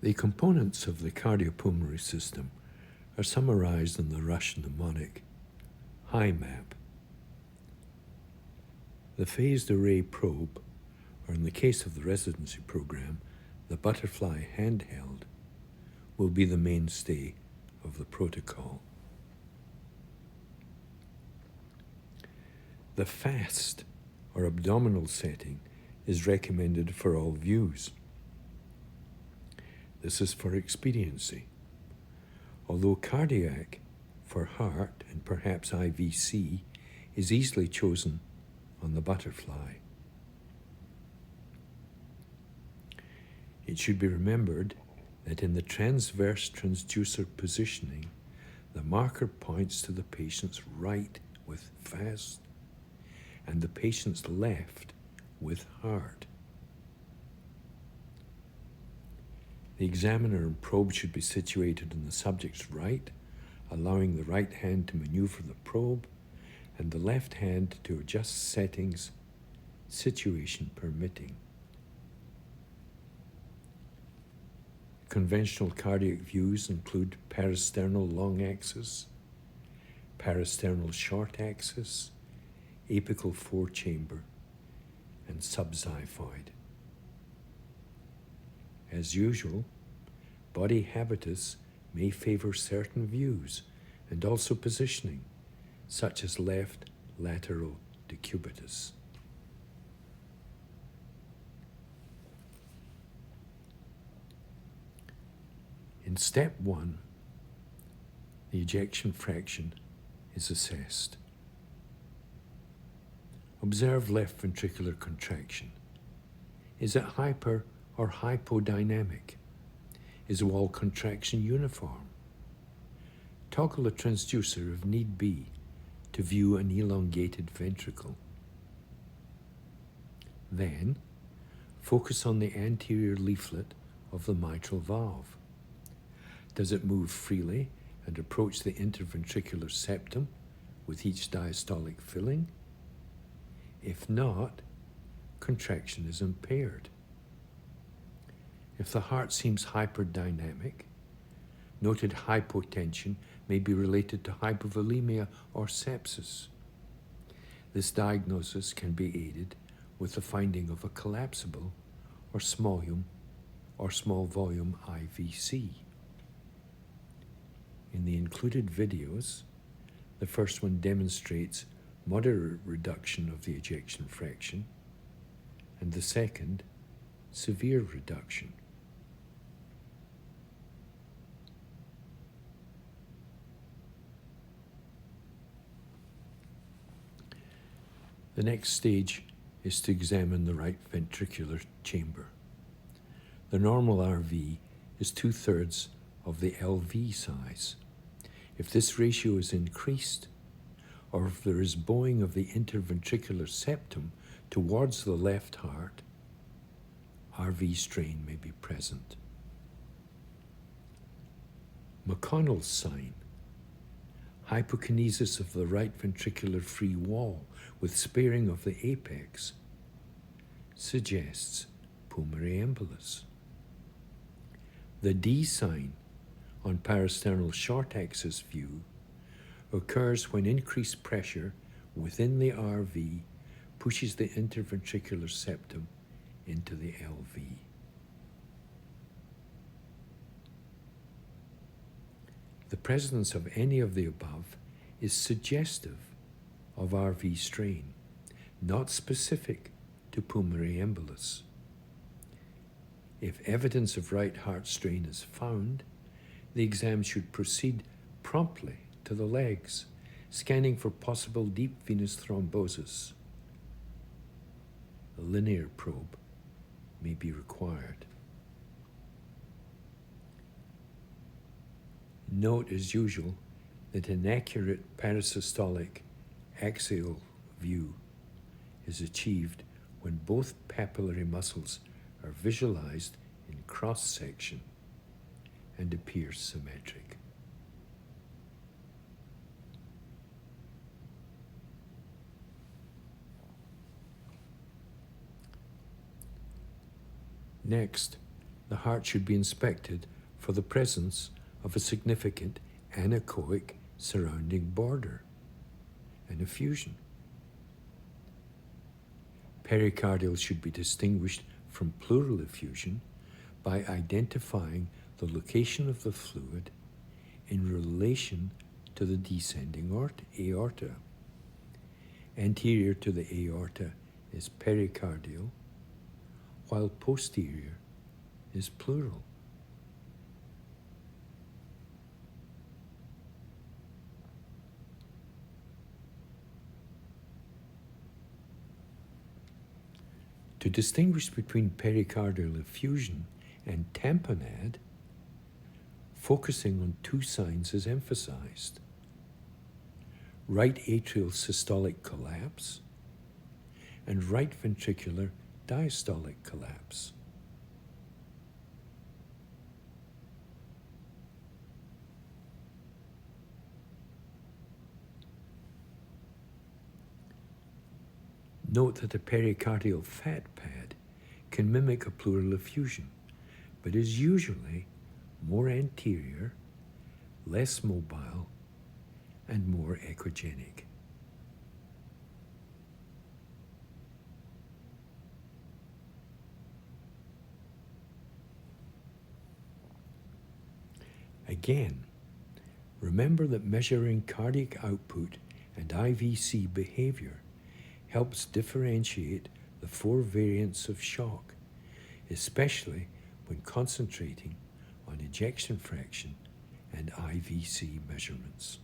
The components of the cardiopulmonary system are summarized in the Russian mnemonic HIMAP. The phased array probe, or in the case of the residency program, the butterfly handheld, will be the mainstay of the protocol. The FAST, or abdominal setting, is recommended for all views. This is for expediency. Although cardiac, for heart and perhaps IVC, is easily chosen on the butterfly. It should be remembered that in the transverse transducer positioning, the marker points to the patient's right with FAST and the patient's left with heart. The examiner and probe should be situated in the subject's right, allowing the right hand to maneuver the probe and the left hand to adjust settings, situation permitting. Conventional cardiac views include parasternal long axis, parasternal short axis, apical four-chamber, and subxiphoid. As usual, body habitus may favor certain views and also positioning, such as left lateral decubitus. In step 1, the ejection fraction is assessed. Observe left ventricular contraction. Is it hyper or hypodynamic? Is wall contraction uniform? Toggle the transducer if need be to view an elongated ventricle. Then, focus on the anterior leaflet of the mitral valve. Does it move freely and approach the interventricular septum with each diastolic filling? If not, contraction is impaired. If the heart seems hyperdynamic, noted hypotension may be related to hypovolemia or sepsis. This diagnosis can be aided with the finding of a collapsible or small volume IVC. In the included videos, the first one demonstrates moderate reduction of the ejection fraction, and the second, severe reduction. The next stage is to examine the right ventricular chamber. The normal RV is 2/3 of the LV size. If this ratio is increased, or if there is bowing of the interventricular septum towards the left heart, RV strain may be present. McConnell's sign, hypokinesis of the right ventricular free wall with sparing of the apex, suggests pulmonary embolus. The D sign on parasternal short axis view occurs when increased pressure within the RV pushes the interventricular septum into the LV. The presence of any of the above is suggestive of RV strain, not specific to pulmonary embolus. If evidence of right heart strain is found, the exam should proceed promptly to the legs, scanning for possible deep venous thrombosis. A linear probe may be required. Note, as usual, that an accurate parasystolic axial view is achieved when both papillary muscles are visualized in cross-section and appear symmetric. Next, the heart should be inspected for the presence of a significant anechoic surrounding border, an effusion. Pericardial should be distinguished from pleural effusion by identifying the location of the fluid in relation to the descending aorta. Anterior to the aorta is pericardial, while posterior is pleural. To distinguish between pericardial effusion and tamponade, focusing on two signs is emphasized: right atrial systolic collapse and right ventricular diastolic collapse. Note that a pericardial fat pad can mimic a pleural effusion, but is usually more anterior, less mobile, and more echogenic. Again, remember that measuring cardiac output and IVC behavior helps differentiate the four variants of shock, especially when concentrating on ejection fraction and IVC measurements.